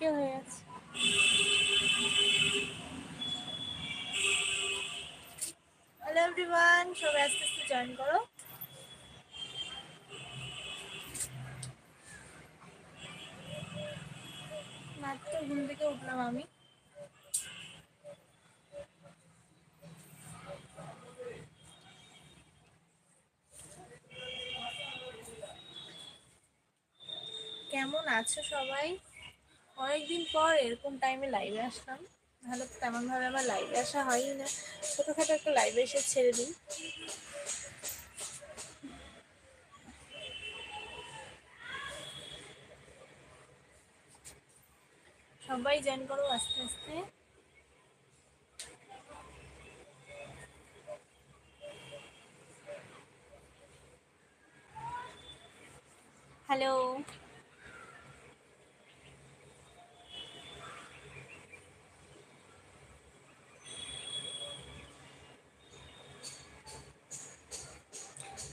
বিকেল হয়ে গেছে। হ্যালো এভরিওয়ান, সবাই আস্তে আস্তে জয়েন করো। মাত্র ঘুম থেকে উঠলাম আমি। কেমন আছো সবাই? অনেকদিন পর এরকম টাইমে লাইভে আসলাম। তাহলে তো তেমনভাবে আমার লাইভে আসা হয়ই না। ছোটোখাটো একটা লাইভে এসে ছেড়ে দিই। সবাই জয়েন করো আস্তে আস্তে। হ্যালো,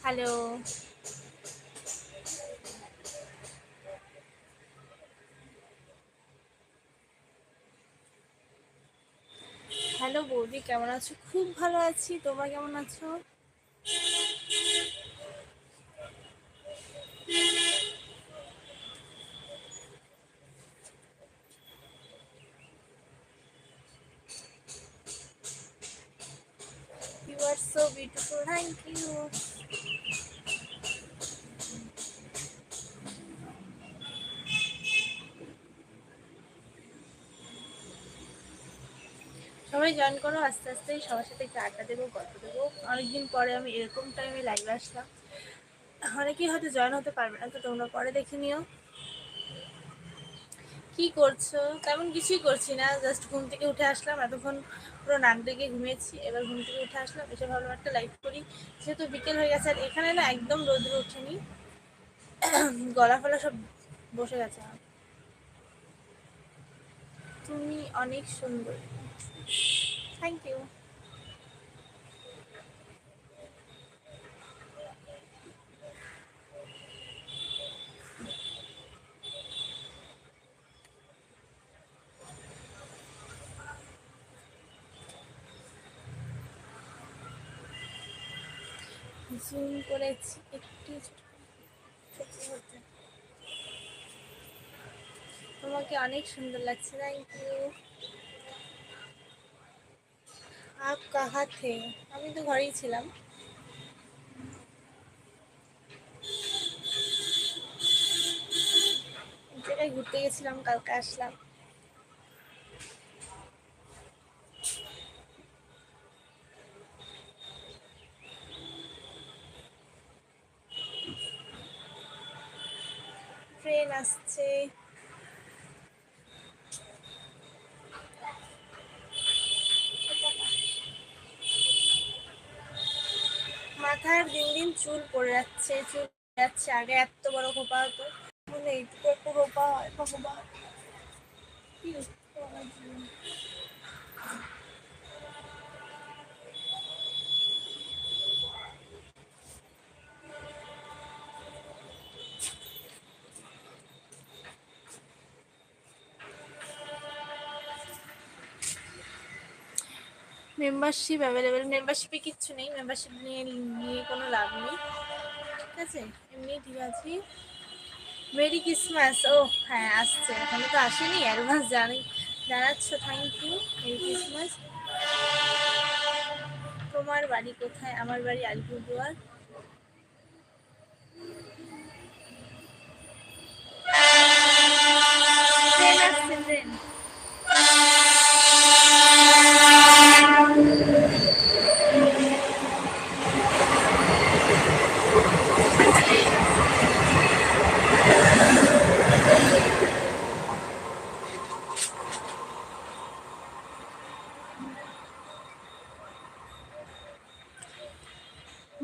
হ্যালো, হ্যালো বৌদি, কেমন আছো? খুব ভালো আছি, তোমরা কেমন আছো? You are so beautiful, thank you. সবাই জয়েন করো আস্তে আস্তে। সবার সাথে একটু আড্ডা দেবো, গল্প দেবো। অনেকদিন পরে আমি এরকম টাইমে লাইভে আসলাম। অনেকেই হয়তো জয়েন হতে পারবে না, তো তোমরা পরে দেখে নিও। কি করছো? তেমন কিছুই করছি না, জাস্ট ঘুম থেকে উঠে আসলাম। এতক্ষণ পুরো নাক ডেকে ঘুমিয়েছি, এবার ঘুম থেকে উঠে আসলাম, এসে ভাবলাম একটা লাইভ করি। যেহেতু বিকেল হয়ে গেছে, আর এখানে না একদম রোদ্র ওঠেনি, গলা ফলা সব বসে গেছে আমার। তুমি অনেক সুন্দর, থ্যাংক ইউ। জুম করেছি একটু সত্যি বলতে। তোমাকে অনেক সুন্দর লাগছে, থ্যাংক ইউ। আপ কাহা থে? আমি তো ঘরেই ছিলাম। এক জায়গায় ঘুরতে গেছিলাম, কালকে আসলাম। ট্রেন আসছে। মাথার দিন দিন চুল পড়ে যাচ্ছে, চুল পড়ে যাচ্ছে। আগে এত বড় খোপা হতো, মানে এইটুকু একটা খোপা হয়, ভগবান কি দুঃখ আমার জীবন। মেম্বারশিপ অ্যাভেলেবেল, মেম্বারশিপে কিচ্ছু নেই, মেম্বারশিপ নিয়ে নিয়ে কোনো লাভ নেই। ঠিক আছে, এমনি ঠিক আছে। মেরি ক্রিসমাস, ও হ্যাঁ আসছে, এখনো তো আসেনি, অ্যাডভান্স জানাচ্ছ, থ্যাংক ইউ। Merry Christmas. তোমার বাড়ি কোথায়? আমার বাড়ি আলিপুরদুয়ার। ট্রেন আসছে, ট্রেন।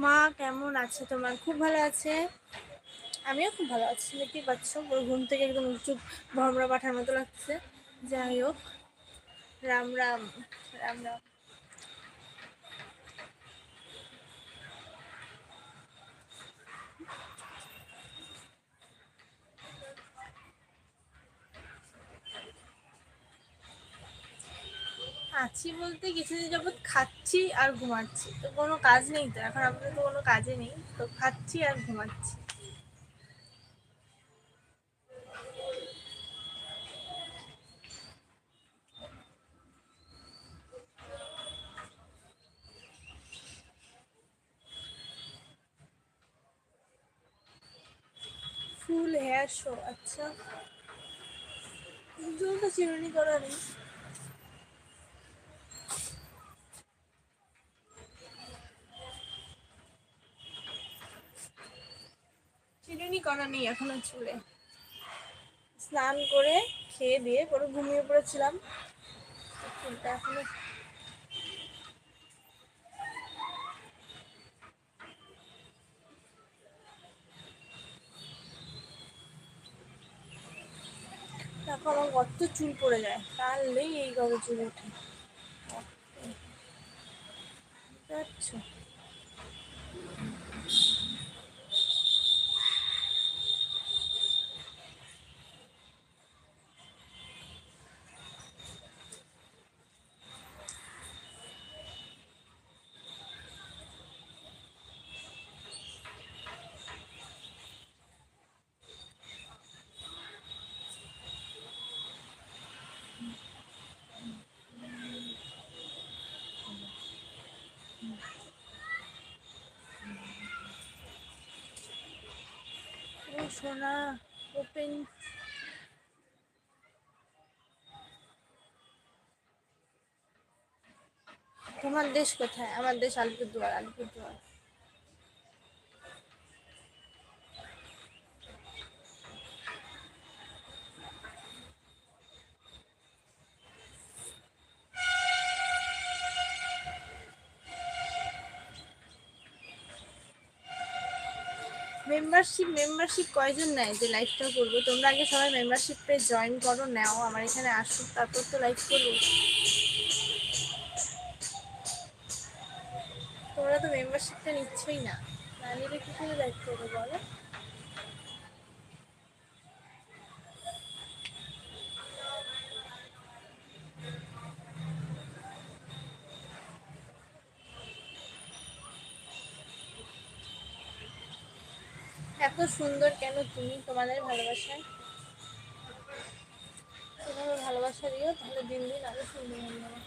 মা কেমন আছে তোমার? খুব ভালো আছে, আমিও খুব ভালো আছি। দেখতেই পাচ্ছ ওর ঘুম থেকে একদম চুপ ভমরা পাঠার মতো লাগছে। যাই হোক, রাম রাম, রাম রাম। আছি বলতে কিছুদিন যাবৎ খাচ্ছি আর ঘুমাচ্ছি, তো কোনো কাজ নেই, তো এখন আপাতত কোনো কাজে নেই, তো খাচ্ছি আর ঘুমাচ্ছি। ফুল হেয়ার শো, আচ্ছা। তো চিরুনি করা নেই। চিরুনি করা নেই এখনো চুলে। স্নান করে খেয়ে দিয়ে পরে ঘুমিয়ে পড়েছিলাম। চুলটা এখনো এখন আমার কত চুল পড়ে যায়, টানলেই এইভাবে চুল ওঠে। আচ্ছা, ও সোনা, ওপেন। তোমার দেশ কোথায়? আমার দেশ আলিপুরদুয়ার, আলিপুরদুয়ার। মেম্বারশিপ কয়জন নেয় যে লাইভটা করবো? তোমরা আগে সবাই মেম্বারশিপে জয়েন করো, নাও, আমার এখানে আসো, তারপর তো লাইভ করবো। তোমরা তো মেম্বারশিপটা নিচ্ছই না, না নিলে কি করে লাইভ করবো বলো? এত সুন্দর কেন তুমি? তোমাদের ভালোবাসায়, তোমাদের ভালোবাসা দিও, তাহলে দিন দিন আরো সুন্দর হয়ে যাবে।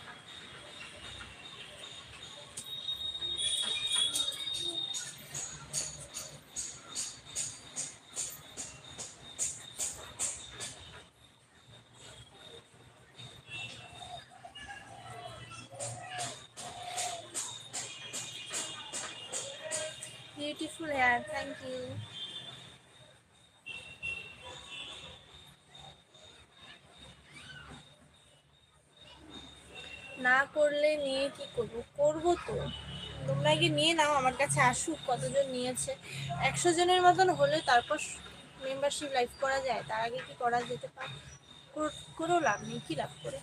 Beautiful hair, thank you. না করলে নিয়ে কি করবো? করবো তো। তোমরা আগে নিয়ে নাও, আমার কাছে আসুক কতজন নিয়েছে। 100 জনের মতন হলে তারপর মেম্বারশিপ লাইভ করা যায়, তার আগে কি করা যেতে পারে? করেও লাভ নেই, কি লাভ করে?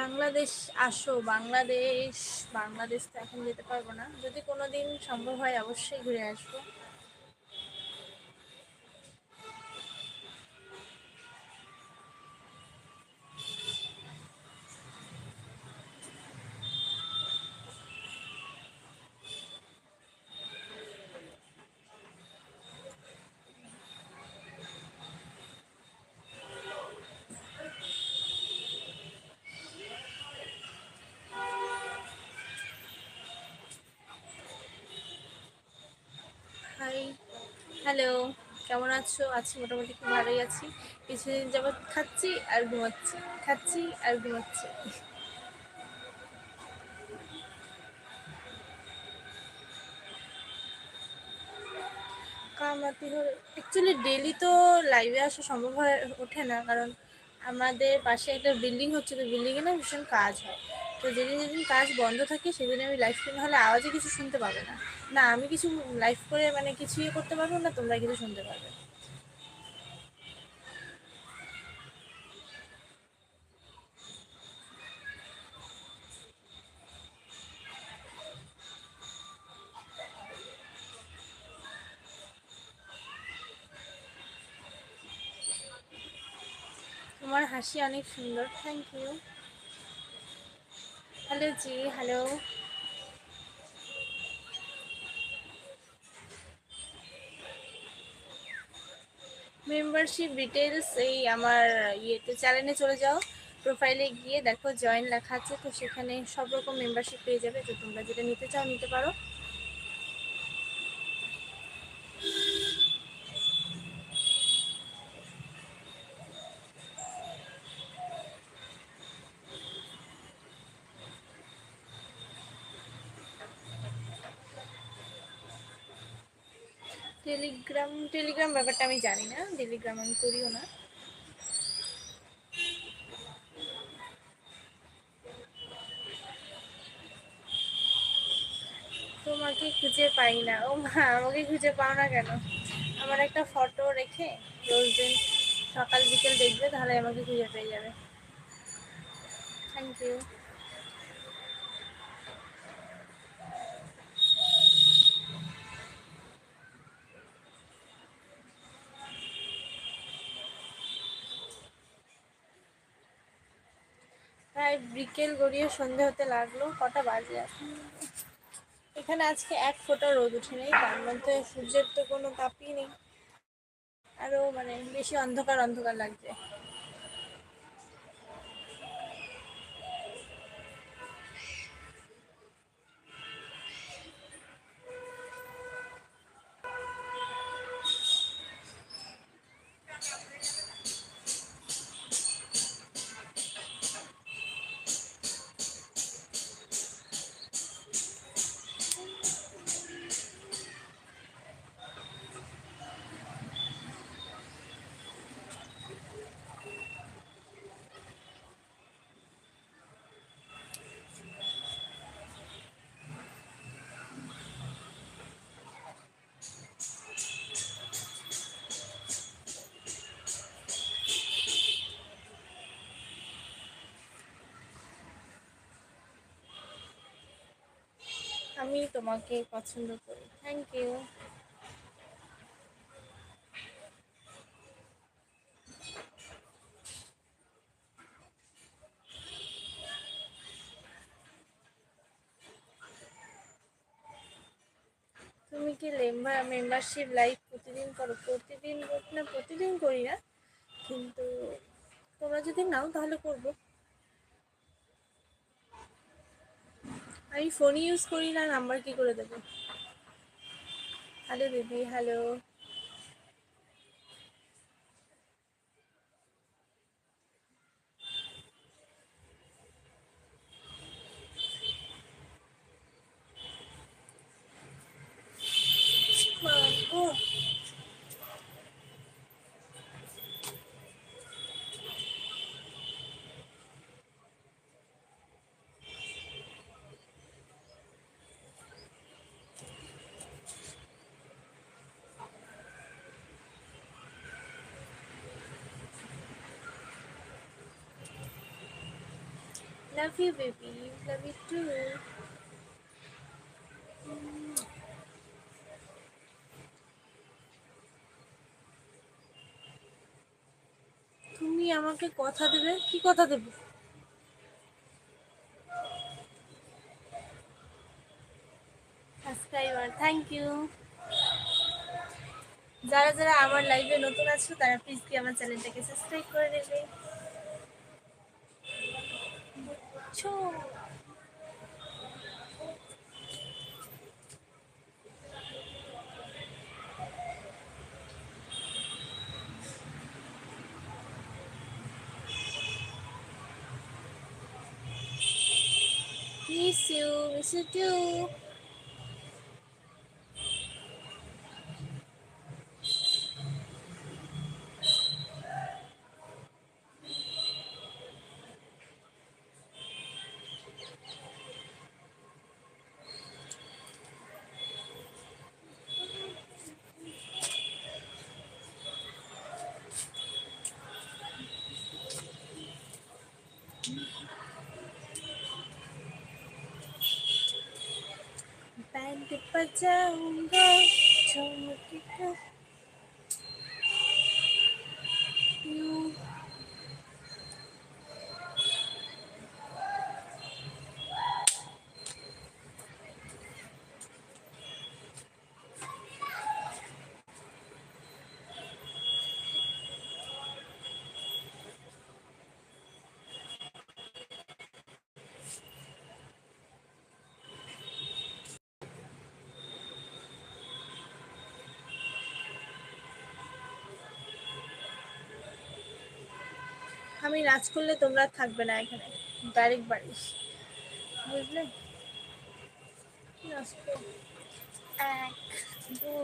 বাংলাদেশ আসো, বাংলাদেশ। বাংলাদেশ তো এখন যেতে পারবো না, যদি কোনোদিন সম্ভব হয় অবশ্যই ঘুরে আসবো। হাই, হ্যালো, কেমন আছো? আছি, মোটামুটি খুব ভালোই আছি। কিছুদিন যাবৎ খাচ্ছি আর ঘুমাচ্ছি, খাচ্ছি আর ঘুমাচ্ছি। কামাতি হলে অ্যাকচুয়ালি ডেলি তো লাইভে আসা সম্ভব হয়ে ওঠে না, কারণ আমাদের পাশে একটা বিল্ডিং হচ্ছে, তো বিল্ডিংয়ে না ভীষণ কাজ হয়। তো যেদিন যেদিন কাজ বন্ধ থাকে সেদিন আমি লাইভ করি, হলে আওয়াজে কিছু শুনতে পাবে না। না আমি কিছু লাইভ করে মানে কিছু ইয়ে করতে পারবো না, তোমরা কিছু শুনতে পারবে। তোমার হাসি অনেক সুন্দর, thank you. Hello ji, hello. Membership details এই আমার ইয়েতে চ্যানেলে চলে যাও, প্রোফাইলে গিয়ে দেখো জয়েন লেখা আছে, তো সেখানে সব রকম মেম্বারশিপ পেয়ে যাবে, তো তোমরা যেটা নিতে চাও নিতে পারো। টেলিগ্রাম ব্যাপারটা আমি জানি না, টেলিগ্রাম আমি করিও না। তোমাকে খুঁজে পাই না, ও মা আমাকে খুঁজে পাও না কেন? আমার একটা ফটো রেখে রোজ দিন সকাল বিকেল দেখবে, তাহলে আমাকে খুঁজে পেয়ে যাবে। Thank you. প্রায় বিকেল গড়িয়ে সন্ধে হতে লাগলো, কটা বাজে এখন? এখানে আজকে এক ফোঁটা রোদ উঠে নেই, তার মধ্যে সূর্যের তো কোনো তাপই নেই, আরো মানে বেশি অন্ধকার অন্ধকার লাগছে। আমি তোমাকে পছন্দ করি, থ্যাংক ইউ। তুমি কি মেম্বারশিপ লাইভ প্রতিদিন করো? প্রতিদিন না, প্রতিদিন করি না, কিন্তু তোমরা যদি নাও তাহলে করবো। আমি ফোন ইউজ করি না, নাম্বার কি করে দেবো? হ্যালো দিদি, hello. Oh love you baby, love you too. তুমি আমাকে কথা দেবে, কি কথা দেবে? Subscriber, thank you. যারা যারা আমার লাইভে নতুন আছো তারা প্লিজ কি আমার চ্যানেলটাকে সাবস্ক্রাইব করে দেবে। ছো মিস ইউ টু। टिपा जाऊंगा चमक का यूं। আমি নাচ করলে তোমরা থাকবে না এখানে, ডাইরেক্ট বাড়ি, বুঝলে? নাচ করো। 1 2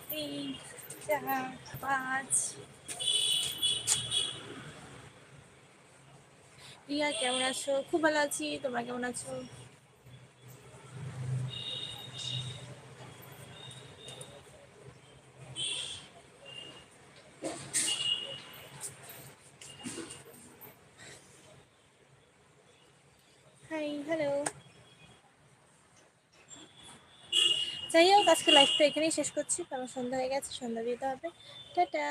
3 4 5। রিয়া কেমন আছো? খুব ভালো আছি, তোমরা কেমন আছো? Hi, hello. যাই হোক, আজকে লাইফটা এখানেই শেষ করছি, কারণ সন্ধ্যা হয়ে গেছে, সন্ধ্যা দিতে হবে। টাটা।